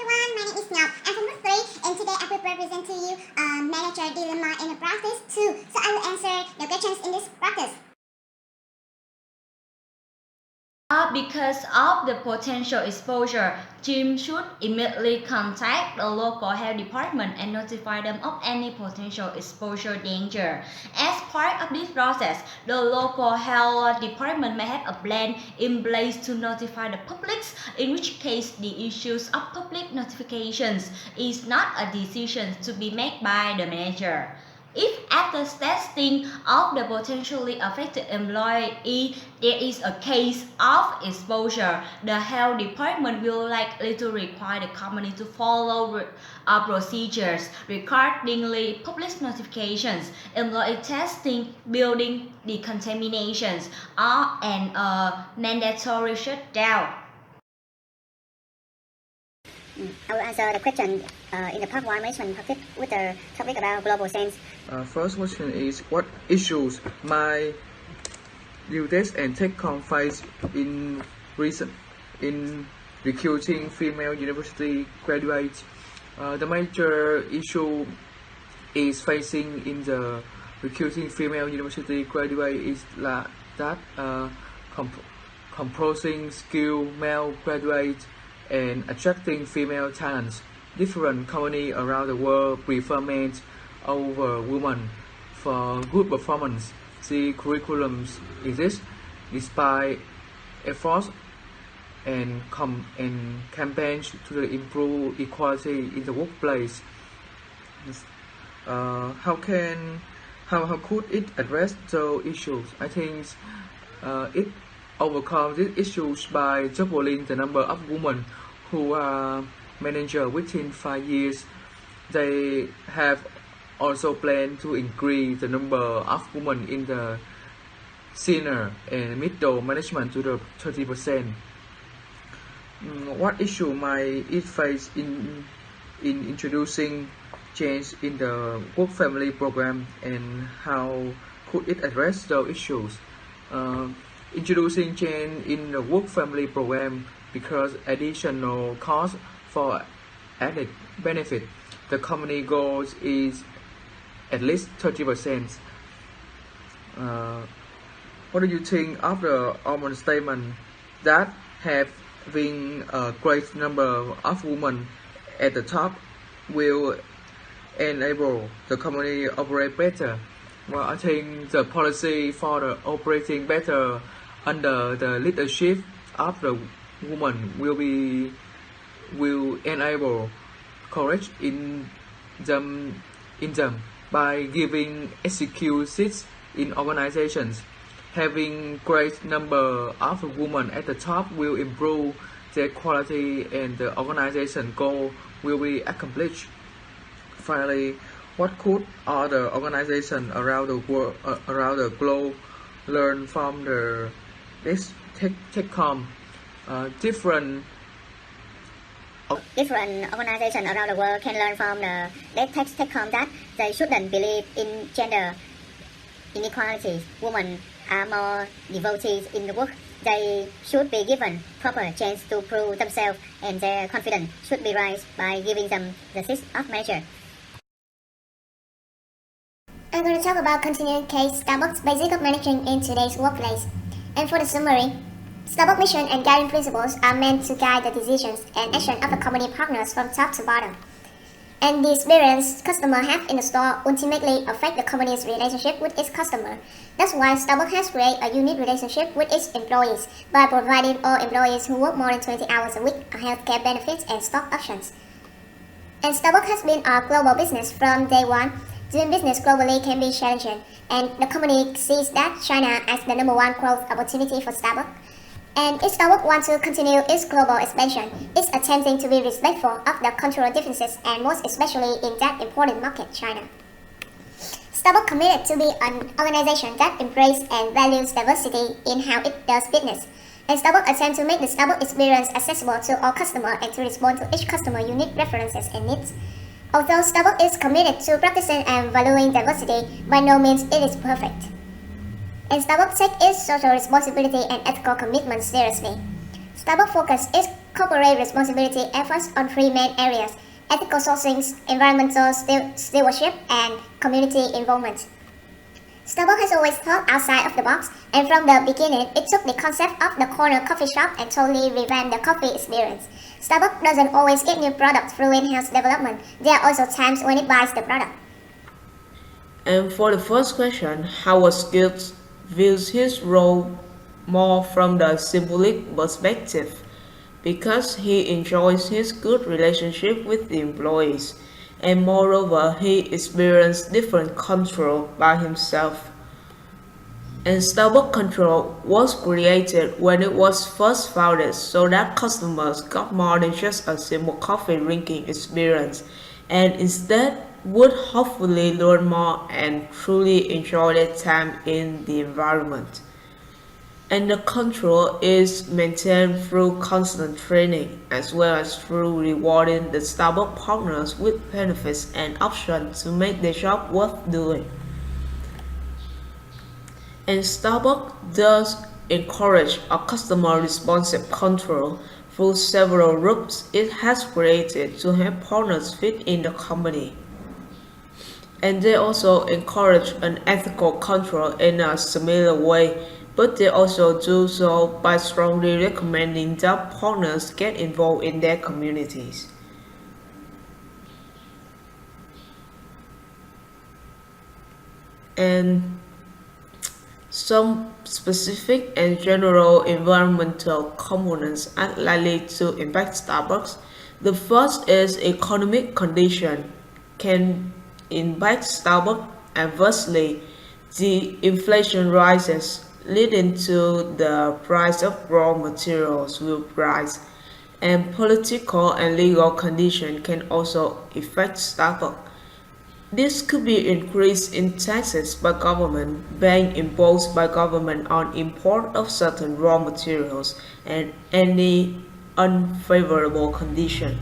everyone, my name is Ngọc. I'm from Group 3 and today I will present to you manager dilemma in the practice 2. So I will answer the questions in this practice. Because of the potential exposure, Jim should immediately contact the local health department and notify them of any potential exposure danger. As part of this process, the local health department may have a plan in place to notify the public, in which case the issues of public notifications is not a decision to be made by the manager. If after testing of the potentially affected employee there is a case of exposure, the health department will likely to require the company to follow procedures regarding public notifications, employee testing, building decontaminations, and a mandatory shutdown. I will answer the question in the part 1 management practice with the topic about global sense. First question is, what issues might UTES and TechCom face in recruiting female university graduates? The major issue is facing in the recruiting female university graduate is that composing skilled male graduates and attracting female talents. Different companies around the world prefer men over women for good performance. The curriculums exist despite efforts and campaigns to improve equality in the workplace. How could it address those issues? I think it overcomes these issues by doubling the number of women who are managers within 5 years. They have also planned to increase the number of women in the senior and middle management to the 30%. What issue might it face in introducing change in the work-family program, and how could it address those issues? Introducing change in the work-family program because additional cost for added benefit. The company goals is at least 30%. What do you think of the Almond statement that having a great number of women at the top will enable the company operate better? Well, I think the policy for the operating better under the leadership of the woman will enable courage in them by giving executives in organizations. Having great number of women at the top will improve their quality and the organization goal will be accomplished. Finally, what could other organizations around the world, around the globe, learn from this TechCom? Different organizations around the world can learn from the TechCom that they shouldn't believe in gender inequalities. Women are more devoted in the work. They should be given proper chance to prove themselves, and their confidence should be raised by giving them the seat of manager. I'm going to talk about continuing case Starbucks basic of managing in today's workplace. And for the summary, Starbucks mission and guiding principles are meant to guide the decisions and action of the company partners from top to bottom. And the experience customers have in the store ultimately affect the company's relationship with its customer. That's why Starbucks has created a unique relationship with its employees by providing all employees who work more than 20 hours a week healthcare benefits and stock options. And Starbucks has been a global business from day one. Doing business globally can be challenging, and the company sees that China as the number one growth opportunity for Starbucks. And if Starbucks wants to continue its global expansion, it's attempting to be respectful of the cultural differences, and most especially in that important market, China. Starbucks committed to be an organization that embraces and values diversity in how it does business. And Starbucks attempts to make the Starbucks experience accessible to all customers and to respond to each customer's unique preferences and needs. Although Starbucks is committed to practicing and valuing diversity, by no means it is perfect. And Starbucks takes its social responsibility and ethical commitment seriously. Starbucks' focus is corporate responsibility efforts on three main areas: ethical sourcing, environmental stewardship, and community involvement. Starbucks has always thought outside of the box, and from the beginning, it took the concept of the corner coffee shop and totally revamped the coffee experience. Starbucks doesn't always get new products through in-house development. There are also times when it buys the product. And for the first question, Howard Schultz views his role more from the symbolic perspective because he enjoys his good relationship with the employees, and moreover he experienced different control by himself. And Starbucks Control was created when it was first founded so that customers got more than just a simple coffee drinking experience, and instead would hopefully learn more and truly enjoy their time in the environment. And the control is maintained through constant training as well as through rewarding the Starbucks partners with benefits and options to make their job worth doing. And Starbucks does encourage a customer responsive control through several groups it has created to help partners fit in the company. And they also encourage an ethical control in a similar way, but they also do so by strongly recommending that partners get involved in their communities. And some specific and general environmental components are likely to impact Starbucks. The first is economic condition can impact Starbucks adversely. The inflation rises, leading to the price of raw materials will rise, and political and legal conditions can also affect Starbucks. This could be increase in taxes by government, ban imposed by government on import of certain raw materials, and any unfavorable condition.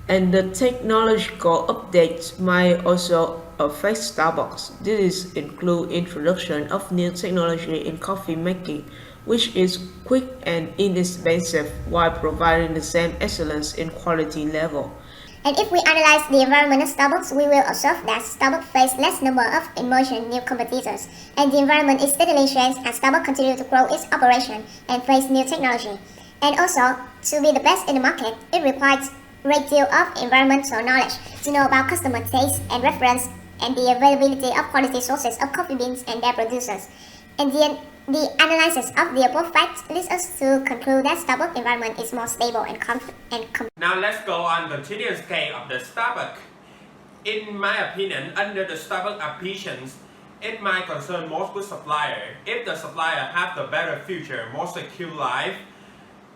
And the technological updates might also affect Starbucks. This include introduction of new technology in coffee making, which is quick and inexpensive while providing the same excellence in quality level. And if we analyze the environment of Starbucks, we will observe that Starbucks faces less number of emerging new competitors, and the environment is steadily changed as Starbucks continues to grow its operation and face new technology. And also, to be the best in the market, it requires a great deal of environmental knowledge to know about customer taste and reference and the availability of quality sources of coffee beans and their producers. And the analysis of the above facts leads us to conclude that Starbucks environment is more stable and Now let's go on continuous scale of the Starbucks. In my opinion, under the Starbucks ambitions, it might concern most good supplier. If the supplier have the better future, more secure life,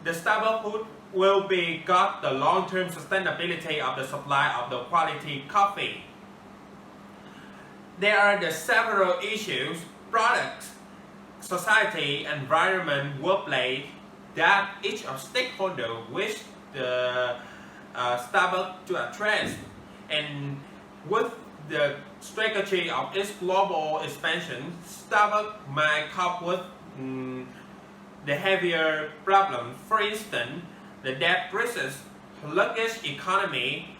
the Starbucks food will be got the long-term sustainability of the supply of the quality coffee. There are the several issues, products, society, environment, workplace that each of stakeholders wish the Starbucks to address, and with the strategy of its global expansion, Starbucks might cope with the heavier problems. For instance, the debt crisis, sluggish economy,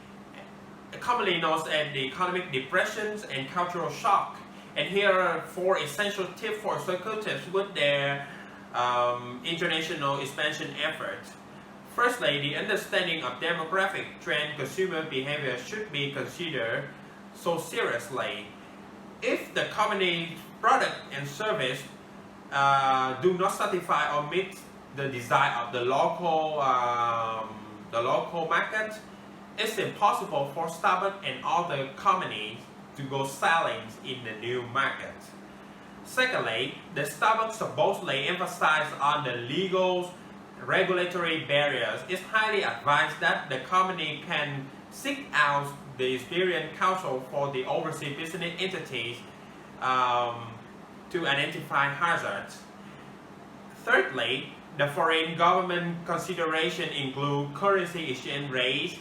commonly known as the economic depressions and cultural shock. And here are 4 essential tips for executives with their international expansion efforts. Firstly, the understanding of demographic trend consumer behavior should be considered so seriously. If the company's product and service do not satisfy or meet the desire of the local market, it's impossible for Starbucks and other companies to go selling in the new market. Secondly, the Starbucks supposedly emphasize on the legal regulatory barriers. It's highly advised that the company can seek out the experienced counsel for the overseas business entities to identify hazards. Thirdly, the foreign government consideration include currency exchange rates,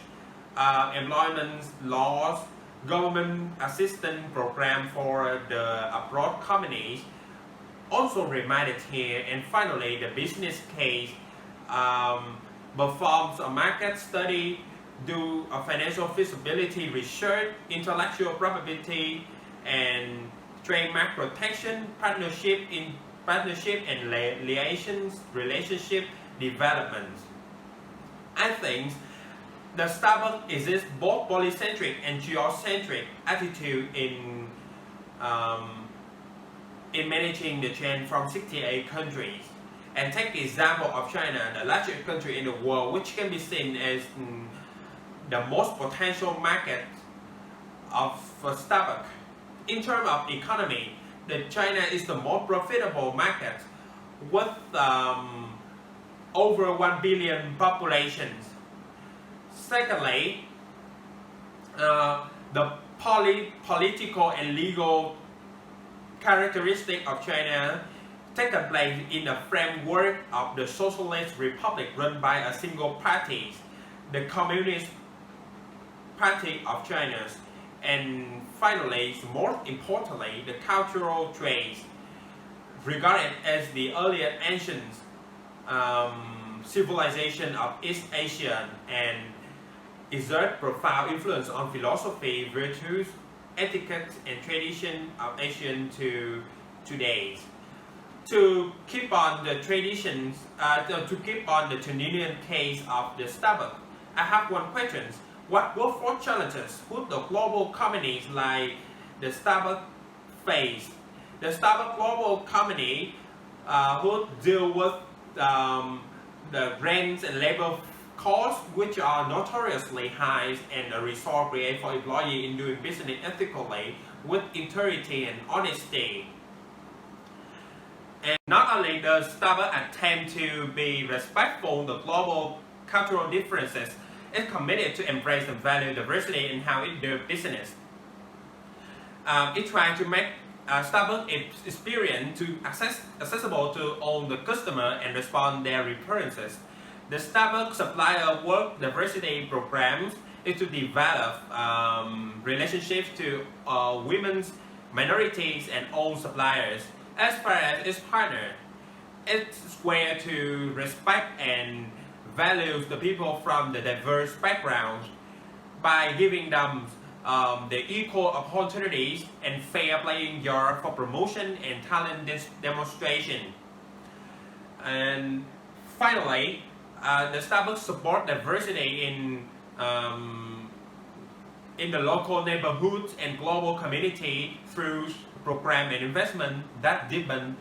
employment laws, government assistance program for the abroad companies also reminded here. And finally, the business case performs a market study, do a financial feasibility research, intellectual property, and trademark protection, partnership and relationship development. I think the Starbucks exists both polycentric and geocentric attitude in managing the chain from 68 countries. And take the example of China, the largest country in the world, which can be seen as the most potential market of Starbucks. In terms of economy, China is the most profitable market with over 1 billion populations. Secondly, the political and legal characteristic of China taken place in the framework of the Socialist Republic run by a single party, the Communist Party of China. And finally, most importantly, the cultural traits, regarded as the earlier ancient civilization of East Asia, and exert profound influence on philosophy, virtues, etiquette, and tradition of Asian to today. To keep on the traditions, to keep on the Tunisian case of the Starbucks, I have one question. What workforce challenges would the global companies like the Starbucks face? The Starbucks global company would deal with the rents and labor costs, which are notoriously high, and a resource created for employees in doing business ethically with integrity and honesty. And not only does Starbucks attempt to be respectful of the global cultural differences, it's committed to embrace and value diversity in how it does business. It tries to make Starbucks experience to accessible to all the customer and respond their preferences. The Starbucks supplier work diversity programs is to develop relationships to women's, minorities, and all suppliers. As far as its partner, it's where to respect and value the people from the diverse backgrounds by giving them the equal opportunities and fair playing yard for promotion and talent demonstration. And finally, the Starbucks support diversity in the local neighborhoods and global community through program and investment that deepen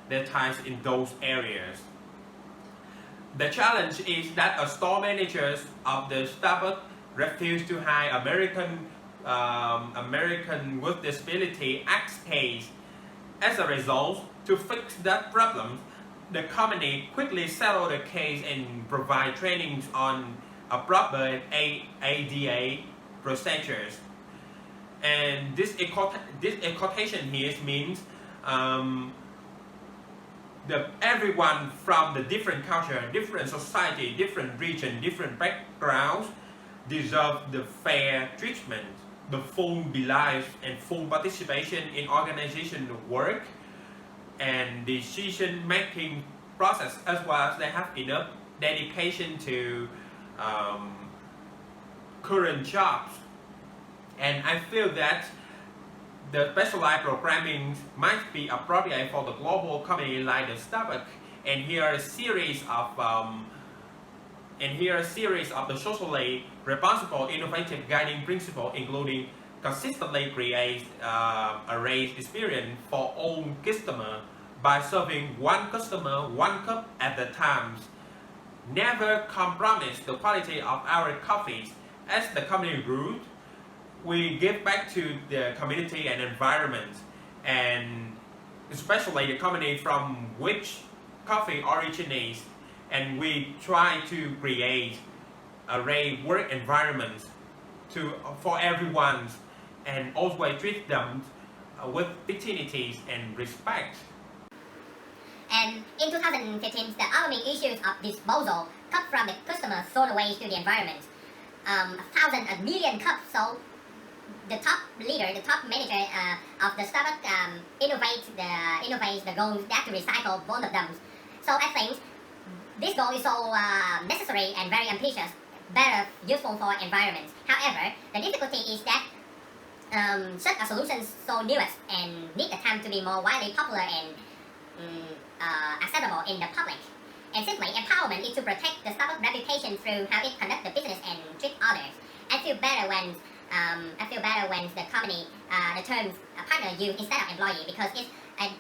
their ties in those areas. The challenge is that a store managers of the Starbucks refuse to hire American with Disability Act case. As a result, to fix that problem, the company quickly settled the case and provide trainings on proper ADA procedures. And this quotation here means everyone from the different culture, different society, different region, different backgrounds deserve the fair treatment, the full belief and full participation in organizational work and decision-making process, as well as they have enough dedication to current jobs. And I feel that the specialized programming might be appropriate for the global company like the Starbucks. And here are a series of the socially responsible, innovative guiding principles, including consistently create a raised experience for all customers by serving one customer one cup at a time. Never compromise the quality of our coffees. As the company root, we give back to the community and environment, and especially the company from which coffee originates, and we try to create a great work environment for everyone, and always treat them with dignity and respect. And in 2015, the only issues of disposal cut from the customer thrown away to the environment. 1,000 million cups sold. The top leader, the top manager of the Starbucks innovates the goals that to recycle both of them. So I think This goal is so necessary and very ambitious, better useful for environment. However, the difficulty is that such a solution is so newest and need the time to be more widely popular and acceptable in the public. And simply, empowerment is to protect the Starbucks reputation through how it conducts the business and treat others. I feel better when the company the terms partner use instead of employee, because it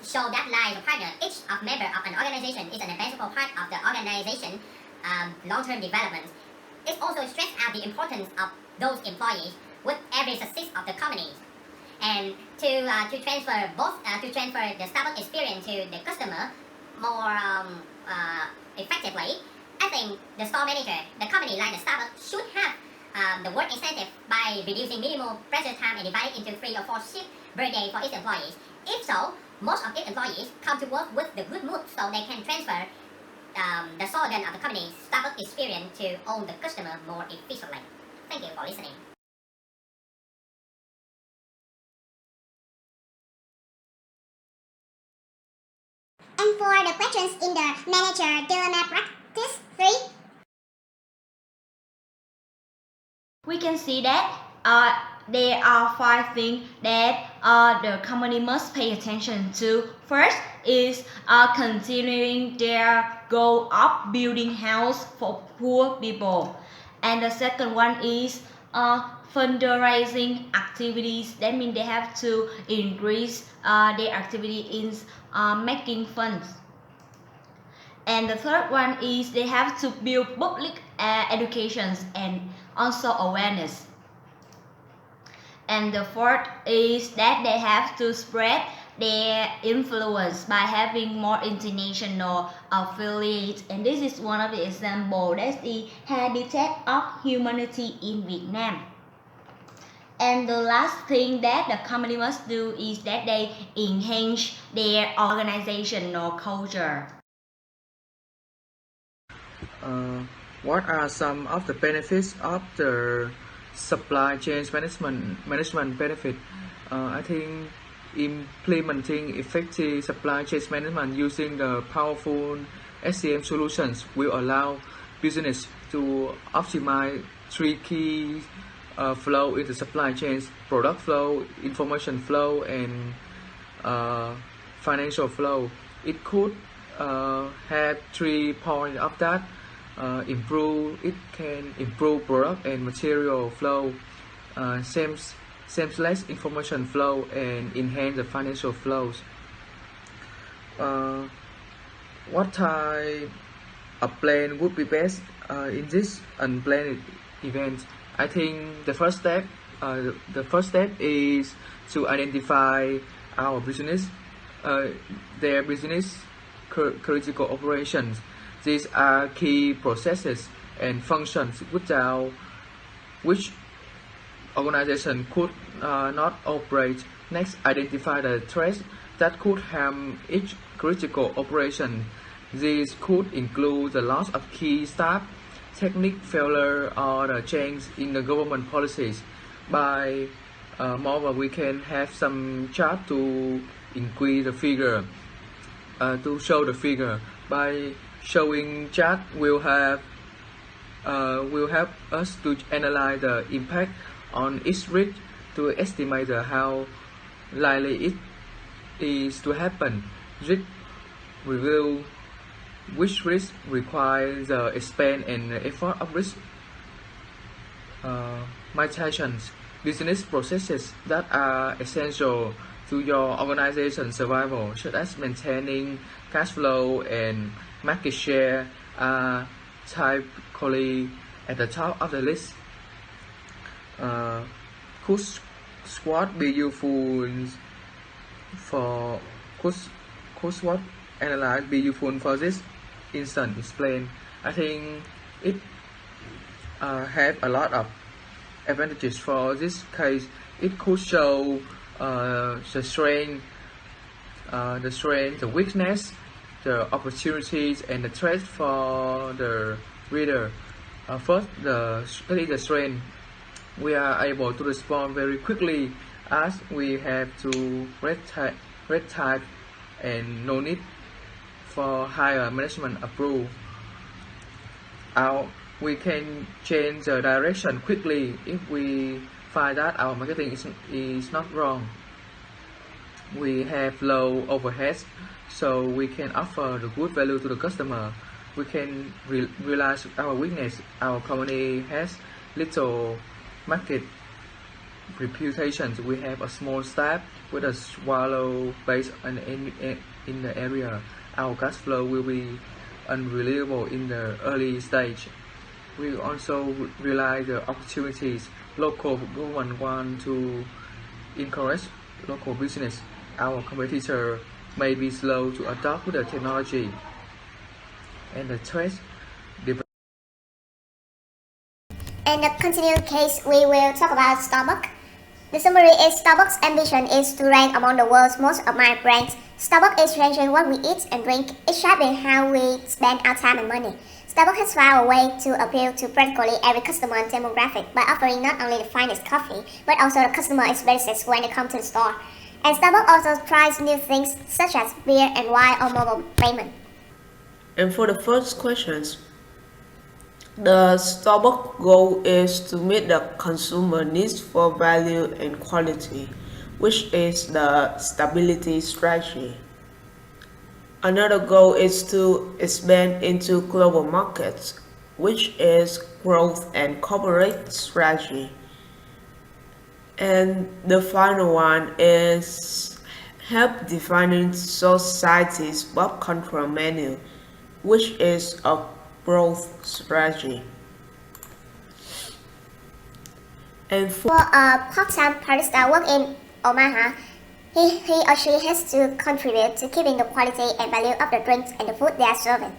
shows that like a partner, each of member of an organization is an invaluable part of the organization long-term development. It also stresses out the importance of those employees with every success of the company. And to transfer the Starbucks experience to the customer more effectively, I think the store manager, the company like the Starbucks, should have the work incentive by reducing minimum pressure time and divide it into 3 or 4 shifts per day for its employees. If so, most of its employees come to work with the good mood, so they can transfer the slogan of the company's Starbucks experience to all the customer more efficiently. Thank you for listening. And for the questions in the manager dilemma practice 3, We can see that there are 5 things that the company must pay attention to. First is continuing their goal of building house for poor people. And the second one is fundraising activities. That means they have to increase their activity in making funds. And the third one is they have to build public education and also awareness. And the fourth is that they have to spread their influence by having more international affiliates. And this is one of the examples. That's the Habitat of Humanity in Vietnam. And the last thing that the company must do is that they enhance their organizational culture. What are some of the benefits of the supply chain management benefit? I think implementing effective supply chain management using the powerful SCM solutions will allow business to optimize 3 key flow in the supply chains: product flow, information flow, and financial flow. It could have 3 points of that. It can improve product and material flow, seamless information flow, and enhance the financial flows. What type of plan would be best in this unplanned event? I think the first step is to identify our business, their business critical operations. These are key processes and functions without which organization could not operate. Next, identify the threats that could harm each critical operation. These could include the loss of key staff, technical failure, or the change in the government policies. Moreover, we can have some chart to increase the figure, to show the figure. By showing chart will help us to analyze the impact on each risk, to estimate how likely it is to happen. Risk review: which risk requires the expense and effort of risk mitigations. Business processes that are essential to your organization's survival, such as maintaining cash flow and market share, are typically at the top of the list. Could SWOT be useful for analyze be useful for this instance? Explain. I think it have a lot of advantages for this case. It could show the strength, the weakness, the opportunities, and the threats for the reader. First, the strength. We are able to respond very quickly as we have to red type and no need for higher management approval. we can change the direction quickly if we find that our marketing is not wrong. We have low overheads, so we can offer the good value to the customer. We can realize our weakness. Our company has little market reputation. We have a small staff with a swallow base in the area. Our cash flow will be unreliable in the early stage. We also realize the opportunities. Local government want to encourage local business. Our competitor may be slow to adopt the technology and the trade. In the continued case, we will talk about Starbucks. The summary is Starbucks' ambition is to rank among the world's most admired brands. Starbucks is changing what we eat and drink. It's shaping how we spend our time and money. Starbucks has found a way to appeal to practically every customer demographic by offering not only the finest coffee, but also the customer experiences when they come to the store. And Starbucks also tries new things such as beer and wine or mobile payment. And for the first questions, the Starbucks goal is to meet the consumer needs for value and quality, which is the stability strategy. Another goal is to expand into global markets, which is growth and corporate strategy. And the final one is help defining society's pop control menu, which is a growth strategy. And For a part-time barista work in Omaha, he or she has to contribute to keeping the quality and value of the drinks and the food they are serving,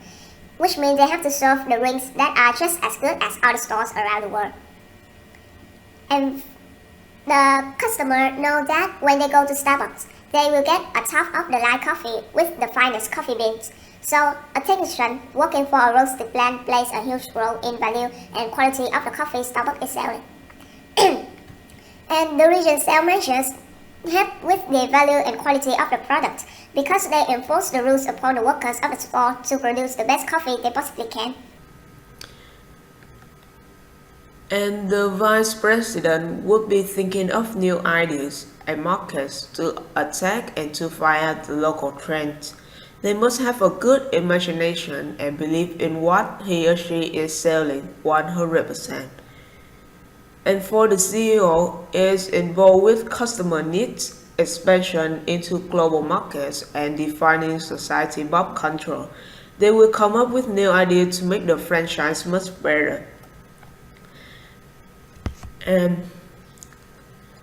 which means they have to serve the drinks that are just as good as other stores around the world. And the customer know that when they go to Starbucks, they will get a top-of-the-line coffee with the finest coffee beans. So, a technician working for a roasted blend plays a huge role in value and quality of the coffee Starbucks is selling. And the region sales managers help with the value and quality of the product because they enforce the rules upon the workers of the store to produce the best coffee they possibly can. And the vice president would be thinking of new ideas and markets to attack and to fire the local trends. They must have a good imagination and believe in what he or she is selling 100%. And for the CEO is involved with customer needs, expansion into global markets, and defining society pop control. They will come up with new ideas to make the franchise much better. And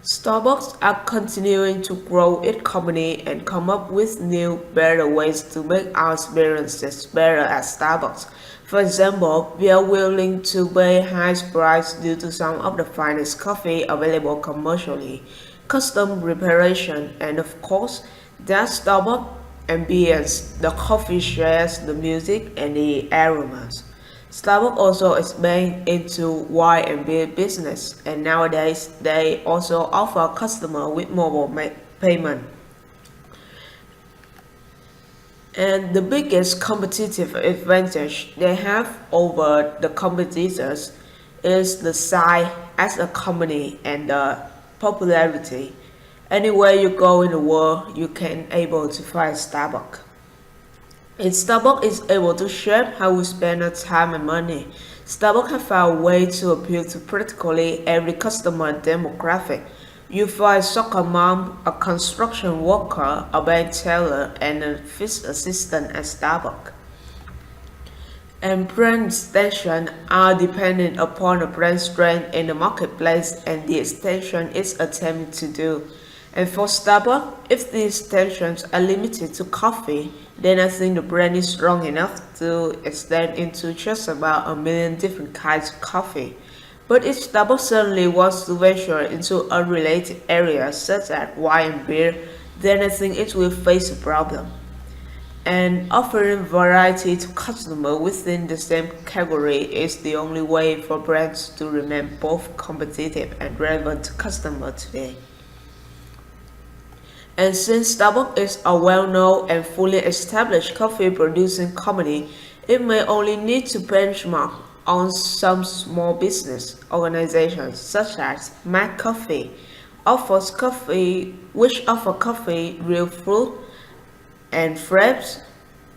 Starbucks are continuing to grow its company and come up with new, better ways to make our experiences better at Starbucks. For example, we are willing to pay high price due to some of the finest coffee available commercially, custom preparation, and of course, there's Starbucks ambience. The coffee shares the music and the aromas. Starbucks also expand into wine and beer business, and nowadays they also offer customers with mobile payment. And the biggest competitive advantage they have over the competitors is the size as a company and the popularity. Anywhere you go in the world, you can able to find Starbucks. And Starbucks is able to shape how we spend our time and money. Starbucks have found a way to appeal to practically every customer demographic. You find soccer mom, a construction worker, a bank teller, and a fish assistant at Starbucks. And brand extension are dependent upon the brand strength in the marketplace and the extension is attempted to do. And for Starbucks, if the extensions are limited to coffee, then I think the brand is strong enough to extend into just about 1 million different kinds of coffee. But if Starbucks suddenly wants to venture into unrelated areas such as wine and beer, then I think it will face a problem. And offering variety to customers within the same category is the only way for brands to remain both competitive and relevant to customers today. And since Starbucks is a well-known and fully established coffee producing company, it may only need to benchmark on some small business organizations such as McCoffee offers coffee which offer coffee, real fruit and frames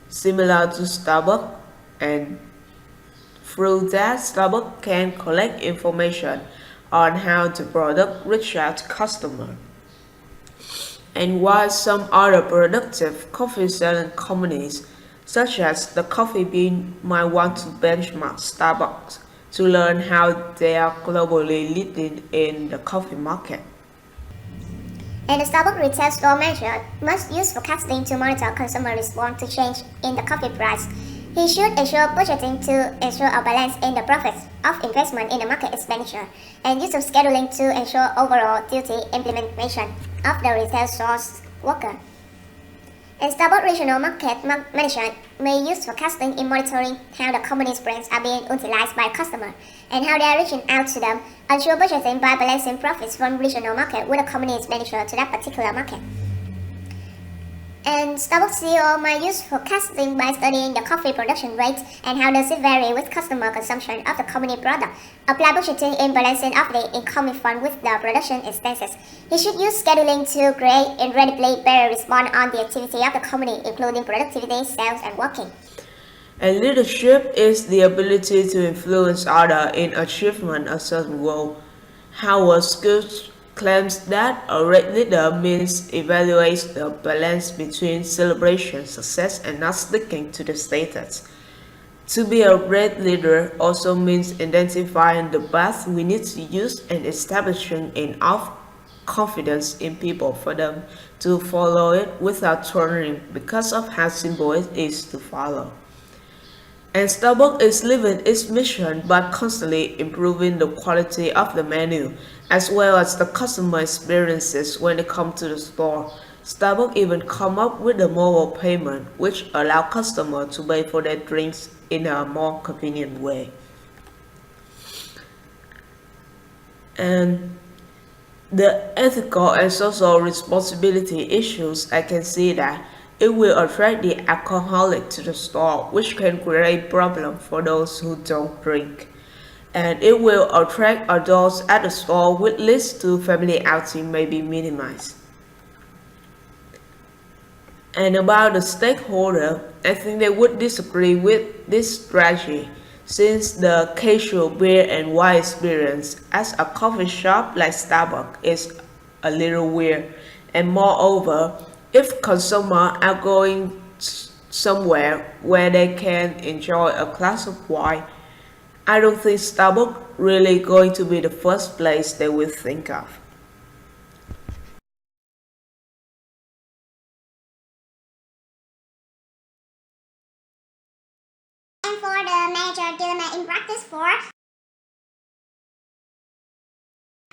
similar to Starbucks, and through that Starbucks can collect information on how the product reach out to customers. And while some other productive coffee selling companies such as the Coffee Bean might want to benchmark Starbucks to learn how they are globally leading in the coffee market. And the Starbucks retail store manager must use forecasting to monitor consumer response to change in the coffee price. He should ensure budgeting to ensure a balance in the profits of investment in the market expenditure, and use of scheduling to ensure overall duty implementation of the retail store's worker. And Starbucks regional market management may use forecasting in monitoring how the company's brands are being utilized by customers and how they are reaching out to them, ensure budgeting by balancing profits from regional market with the company expenditure to that particular market. And Starbucks CEO might use forecasting by studying the coffee production rate and how does it vary with customer consumption of the company product. Apply budgeting in balancing of the incoming fund with the production expenses. He should use scheduling to create incredibly better response on the activity of the company, including productivity, sales, and working. And leadership is the ability to influence others in achievement of a certain goal. Howard Schultz claims that a great leader means evaluates the balance between celebration, success, and not sticking to the status. To be a great leader also means identifying the path we need to use and establishing enough confidence in people for them to follow it without turning because of how simple it is to follow. And Starbucks is living its mission by constantly improving the quality of the menu, as well as the customer experiences when they come to the store. Starbucks even come up with a mobile payment, which allow customers to pay for their drinks in a more convenient way. And the ethical and social responsibility issues, I can see that it will attract the alcoholic to the store, which can create problems for those who don't drink. And it will attract adults at the store, which leads to family outing may be minimized. And about the stakeholder, I think they would disagree with this strategy, since the casual beer and wine experience as a coffee shop like Starbucks is a little weird. And moreover, if consumers are going somewhere where they can enjoy a glass of wine, I don't think Starbucks really going to be the first place they will think of. And for the manager dilemma in practice 4,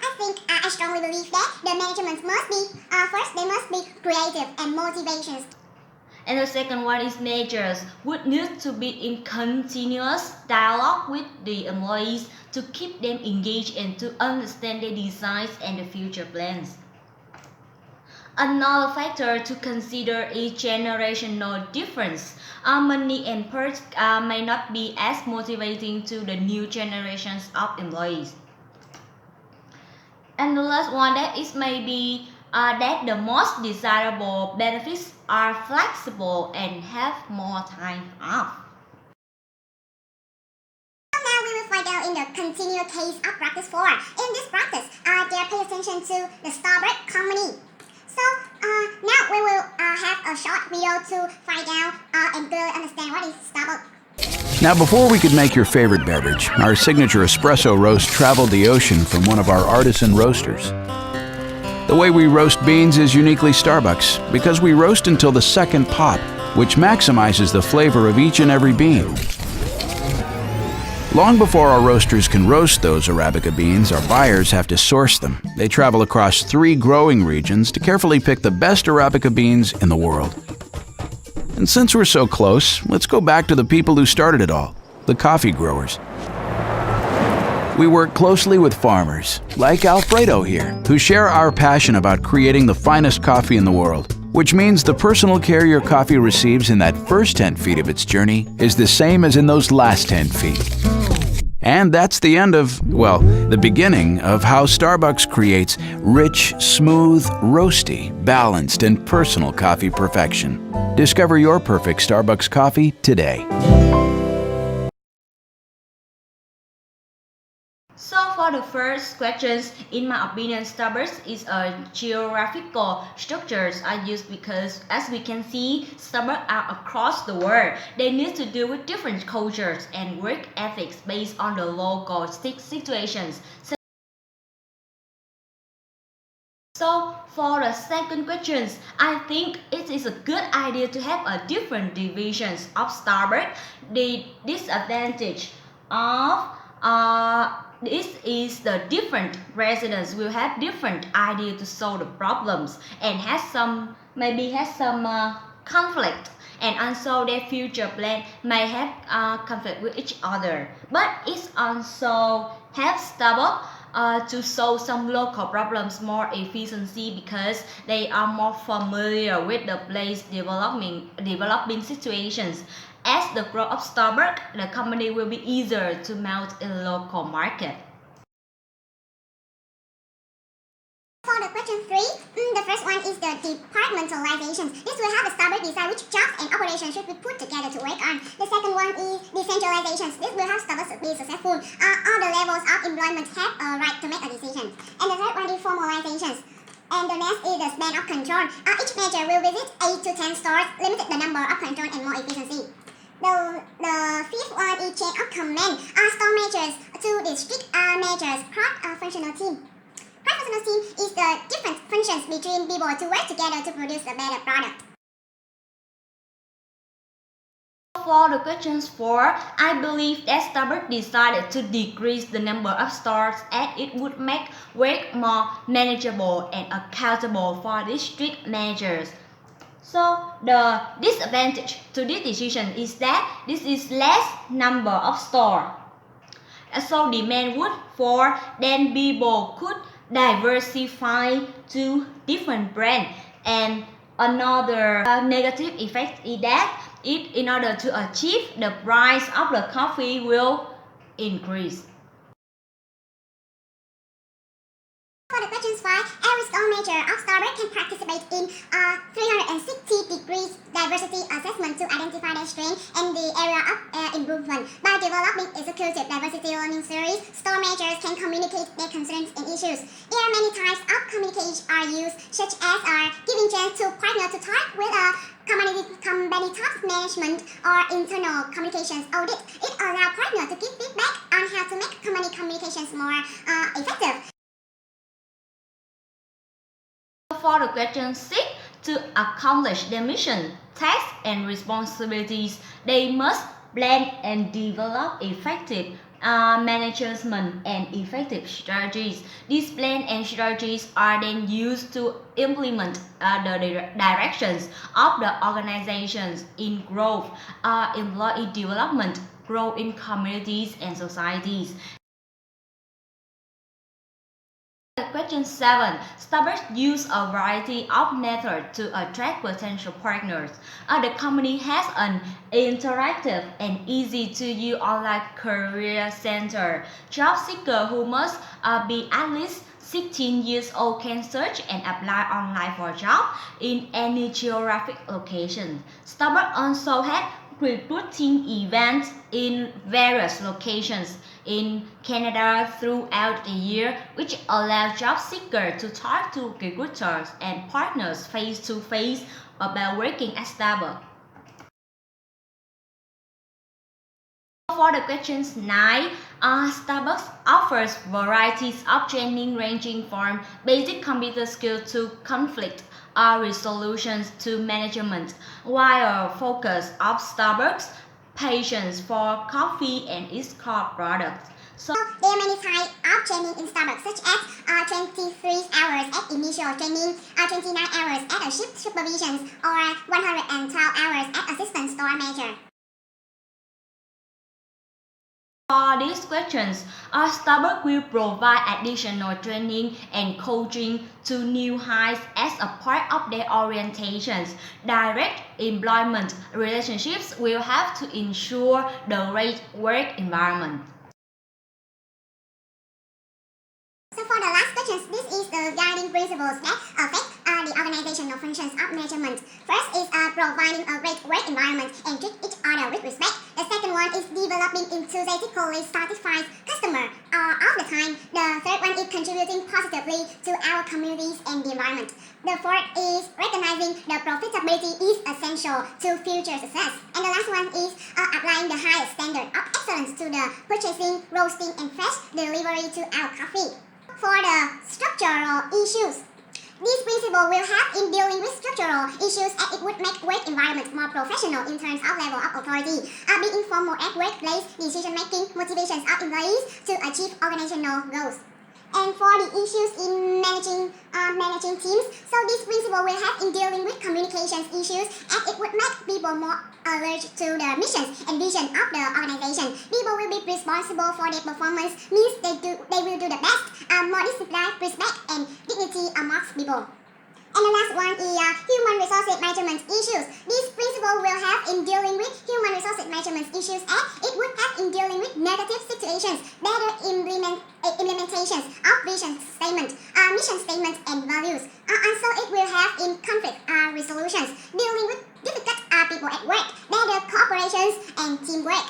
I think I strongly believe that the management must be, first they must be creative and motivations. And the second one is managers would need to be in continuous dialogue with the employees to keep them engaged and to understand their designs and the future plans. Another factor to consider is generational difference. Money and perks may not be as motivating to the new generations of employees. And the last one that is maybe that the most desirable benefits are flexible and have more time off. Now we will find out in the continued case of practice 4. In this practice, they pay attention to the Starbucks company. So now we will have a short video to find out and clearly understand what is Starbucks. Now, before we could make your favorite beverage, our signature espresso roast traveled the ocean from one of our artisan roasters. The way we roast beans is uniquely Starbucks because we roast until the second pop, which maximizes the flavor of each and every bean. Long before our roasters can roast those Arabica beans, our buyers have to source them. They travel across 3 growing regions to carefully pick the best Arabica beans in the world. And since we're so close, let's go back to the people who started it all, the coffee growers. We work closely with farmers, like Alfredo here, who share our passion about creating the finest coffee in the world, which means the personal care your coffee receives in that first 10 feet of its journey is the same as in those last 10 feet. And that's the end of, well, the beginning of how Starbucks creates rich, smooth, roasty, balanced, and personal coffee perfection. Discover your perfect Starbucks coffee today. So for the first questions, in my opinion, Starbucks is a geographical structures are used because, as we can see, Starbucks are across the world. They need to deal with different cultures and work ethics based on the local situations. So for the second questions, I think it is a good idea to have a different divisions of Starbucks. The disadvantage of this is the different residents will have different idea to solve the problems and has some conflict, and also their future plan may have conflict with each other. But it also helps Starbucks to solve some local problems more efficiency because they are more familiar with the place developing situations. As the growth of Starbucks, the company will be easier to mount in local market. For the question 3, the first one is the departmentalization. This will help the Starbucks decide which jobs and operations should be put together to work on. The second one is decentralization. This will help Starbucks to be successful. All the levels of employment have a right to make a decision. And the third one is formalization. And the next is the span of control. Each manager will visit 8 to 10 stores, limited the number of control and more efficiency. The fifth one is chain of command. Store managers to district managers, cross-functional team. Cross-functional team is the different functions between people to work together to produce a better product. For the questions 4, I believe that Starbucks decided to decrease the number of stores as it would make work more manageable and accountable for district managers. So the disadvantage to this decision is that this is less number of stores. So demand would for then people could diversify to different brands, and another negative effect is that in order to achieve the price of the coffee will increase. For the questions 5, every store manager of Starbucks can participate in 360 degrees diversity assessment to identify their strength and the area of improvement. By developing executive diversity learning series, store managers can communicate their concerns and issues. There are many types of communication are used, such as giving chance to partner to talk with a company top management or internal communications audit. It allows partners to give feedback on how to make company communications more effective. For the question 6, to accomplish their mission, tasks, and responsibilities, they must plan and develop effective management and effective strategies. These plans and strategies are then used to implement the directions of the organizations in growth, employee development, growth in communities and societies. Question 7. Starbucks use a variety of methods to attract potential partners. The company has an interactive and easy-to-use online career center. Job seekers who must be at least 16 years old can search and apply online for a job in any geographic location. Starbucks also had recruiting events in various locations in Canada throughout the year, which allows job seekers to talk to recruiters and partners face-to-face about working at Starbucks. For the questions 9, Starbucks offers varieties of training ranging from basic computer skills to conflict resolutions to management, while focus of Starbucks patience for coffee and its core products. So there are many types of training in Starbucks, such as 23 hours at initial training, 29 hours at a shift supervision, or 112 hours at assistant store manager. For these questions, Starbucks will provide additional training and coaching to new hires as a part of their orientations. Direct employment relationships will have to ensure the right work environment. sections, this is the guiding principles that affect the organizational functions of management. First is providing a great work environment and treat each other with respect. The second one is developing enthusiastically satisfied customer all the time. The third one is contributing positively to our communities and the environment. The fourth is recognizing the profitability is essential to future success. And the last one is applying the highest standard of excellence to the purchasing, roasting, and fresh delivery to our coffee. For the structural issues, this principle will help in dealing with structural issues as it would make work environment more professional in terms of level of authority, being formal at workplace, decision-making, motivations of employees to achieve organizational goals. And for the issues in managing teams, so this principle will help in dealing with communications issues as it would make people more alert to the missions and vision of the organization. People will be responsible for their performance, means they will do the best, more discipline, respect and dignity amongst people. And the last one is human resources management issues. This principle will help in dealing with human resources management issues as it would help in dealing with negative situations, better implementations of vision statement, mission statement and values. Also it will help in conflict resolutions, dealing with difficult people at work, better cooperations and teamwork.